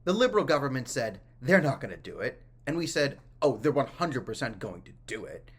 The Liberal government said they're not going to do it. And we said, oh, they're 100% going to do it.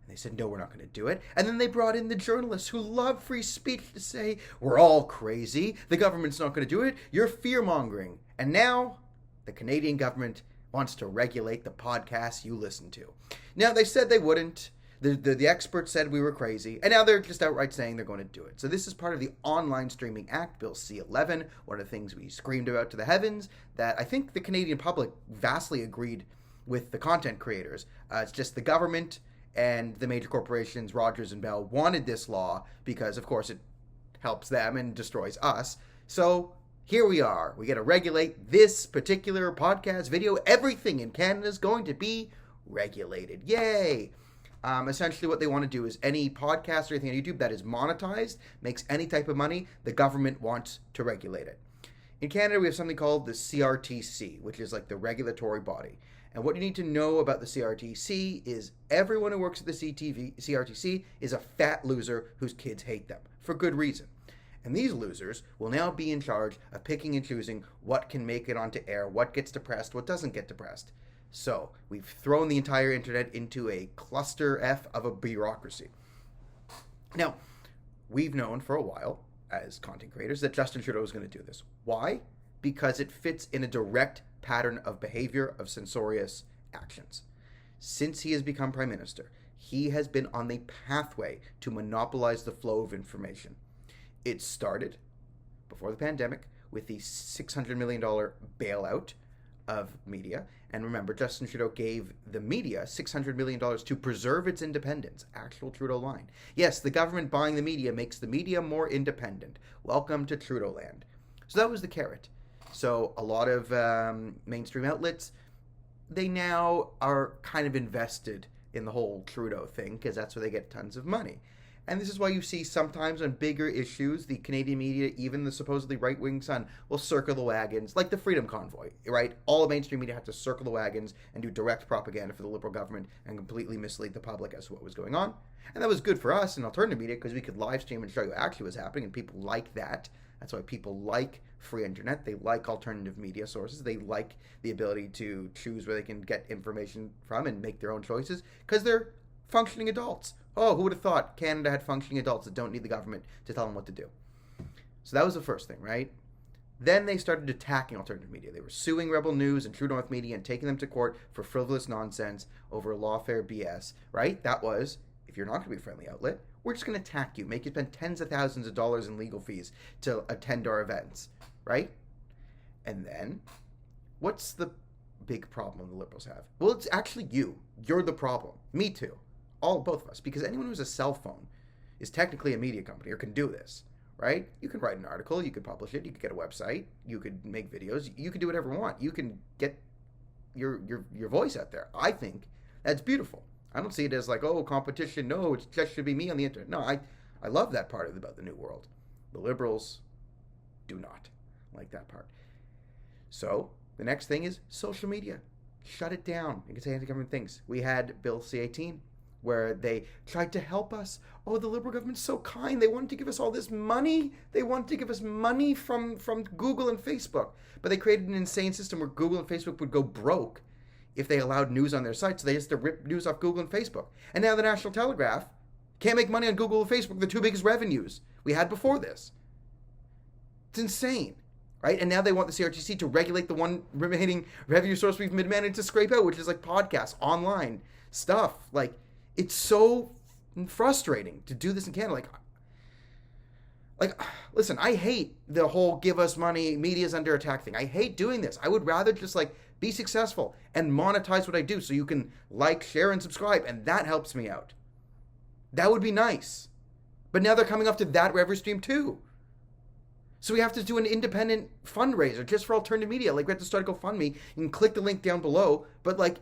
And they said, no, we're not going to do it. And then they brought in the journalists who love free speech to say, we're all crazy. The government's not going to do it. You're fear-mongering. And now the Canadian government wants to regulate the podcasts you listen to. Now, they said they wouldn't. The experts said we were crazy, and now they're just outright saying they're going to do it. So this is part of the Online Streaming Act, Bill C-11, one of the things we screamed about to the heavens, that I think the Canadian public vastly agreed with the content creators. It's just the government and the major corporations, Rogers and Bell, wanted this law because, of course, it helps them and destroys us. So here we are. We got to regulate this particular podcast, video. Everything in Canada is going to be regulated. Yay! Essentially what they want to do is any podcast or anything on YouTube that is monetized, makes any type of money, the government wants to regulate it. In Canada, we have something called the CRTC, which is like the regulatory body. And what you need to know about the CRTC is everyone who works at the CRTC is a fat loser whose kids hate them, for good reason. And these losers will now be in charge of picking and choosing what can make it onto air, what gets depressed, what doesn't get depressed. So we've thrown the entire internet into a cluster F of a bureaucracy. Now, we've known for a while as content creators that Justin Trudeau is going to do this. Why? Because it fits in a direct pattern of behavior of censorious actions. Since he has become Prime Minister, he has been on the pathway to monopolize the flow of information. It started before the pandemic with the $600 million bailout of media. And remember, Justin Trudeau gave the media $600 million to preserve its independence. Actual Trudeau line. Yes, the government buying the media makes the media more independent. Welcome to Trudeau land. So that was the carrot. So a lot of mainstream outlets, they now are kind of invested in the whole Trudeau thing because that's where they get tons of money. And this is why you see sometimes on bigger issues, the Canadian media, even the supposedly right-wing Sun, will circle the wagons, like the Freedom Convoy, right? All of mainstream media have to circle the wagons and do direct propaganda for the Liberal government and completely mislead the public as to what was going on. And that was good for us in alternative media because we could live stream and show you actually what's happening, and people like that. That's why people like free internet. They like alternative media sources. They like the ability to choose where they can get information from and make their own choices because they're functioning adults. Oh, who would have thought Canada had functioning adults that don't need the government to tell them what to do? So that was the first thing, right? Then they started attacking alternative media. They were suing Rebel News and True North Media and taking them to court for frivolous nonsense over lawfare BS, right? That was, if you're not going to be a friendly outlet, we're just going to attack you, make you spend tens of thousands of dollars in legal fees to attend our events, right? And then, what's the big problem the Liberals have? Well, it's actually you. You're the problem. Me too. Both of us, because anyone who has a cell phone is technically a media company or can do this, right? You can write an article, you could publish it, you could get a website, you could make videos, you could do whatever you want. You can get your voice out there. I think that's beautiful. I don't see it as like, oh, competition. No, it just should be me on the internet. No, I love that part about the new world. The Liberals do not like that part. So the next thing is social media. Shut it down. You can say anti-government things. We had Bill C-18. Where they tried to help us. Oh, the Liberal government's so kind. They wanted to give us all this money. They wanted to give us money from Google and Facebook. But they created an insane system where Google and Facebook would go broke if they allowed news on their site. So they just had to rip news off Google and Facebook. And now the National Telegraph can't make money on Google and Facebook, the two biggest revenues we had before this. It's insane, right? And now they want the CRTC to regulate the one remaining revenue source we've managed to scrape out, which is like podcasts, online stuff. Like, it's so frustrating to do this in Canada. Like, listen, I hate the whole give us money, media's under attack thing. I hate doing this. I would rather just like be successful and monetize what I do so you can like, share, and subscribe, and that helps me out. That would be nice. But now they're coming off to that revenue stream too. So we have to do an independent fundraiser just for alternative media. Like, we have to start a GoFundMe. You can click the link down below, but like,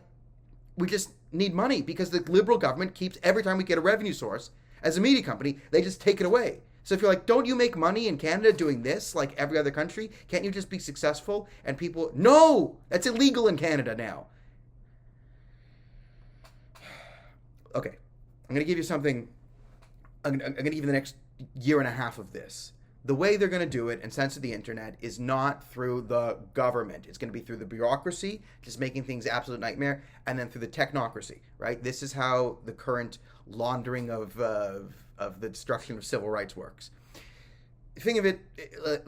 we just need money because the Liberal government keeps, every time we get a revenue source as a media company, they just take it away. So if you're like, don't you make money in Canada doing this like every other country? Can't you just be successful? And people, no, that's illegal in Canada now. Okay, I'm going to give you something. I'm going to give you the next year and a half of this. the way they're going to do it and censor the internet is not through the government. It's going to be through the bureaucracy, just making things absolute nightmare, and then through the technocracy, right? This is how the current laundering of the destruction of civil rights works. Think of it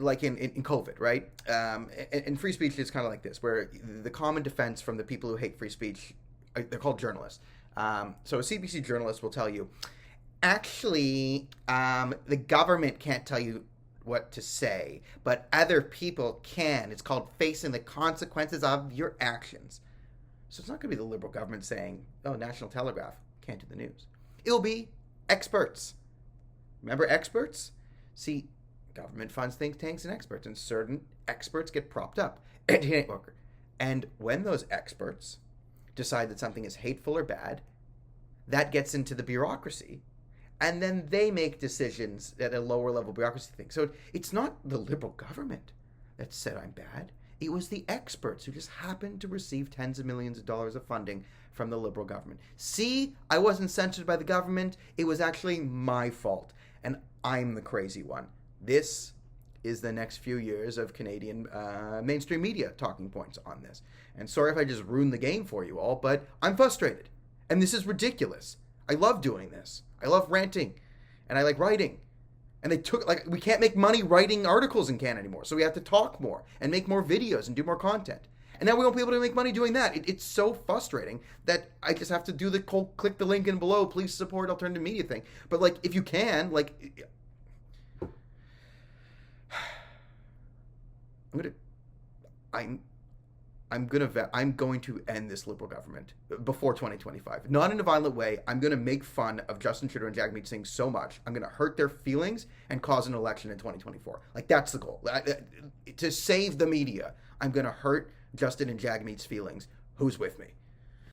like in COVID, right? And free speech is kind of like this, where the common defense from the people who hate free speech, they're called journalists. So a CBC journalist will tell you, actually, the government can't tell you what to say, but other people can. It's called facing the consequences of your actions. So it's not going to be the Liberal government saying, oh, National Telegraph can't do the news. It'll be experts. Remember experts? See, government funds think tanks and experts, and certain experts get propped up. And when those experts decide that something is hateful or bad, that gets into the bureaucracy, and then they make decisions at a lower level bureaucracy thing. So it's not the Liberal government that said I'm bad. It was the experts who just happened to receive tens of millions of dollars of funding from the Liberal government. See, I wasn't censored by the government. It was actually my fault. And I'm the crazy one. This is the next few years of Canadian mainstream media talking points on this. And sorry if I just ruined the game for you all, but I'm frustrated. And this is ridiculous. I love doing this. I love ranting. And I like writing. And we can't make money writing articles in Canada anymore. So we have to talk more and make more videos and do more content. And now we won't be able to make money doing that. It's so frustrating that I just have to do the click the link in below, please support alternative media thing. But like, if you can, like, I'm going to end this Liberal government before 2025. Not in a violent way. I'm going to make fun of Justin Trudeau and Jagmeet Singh so much. I'm going to hurt their feelings and cause an election in 2024. Like, that's the goal. To save the media, I'm going to hurt Justin and Jagmeet's feelings. Who's with me?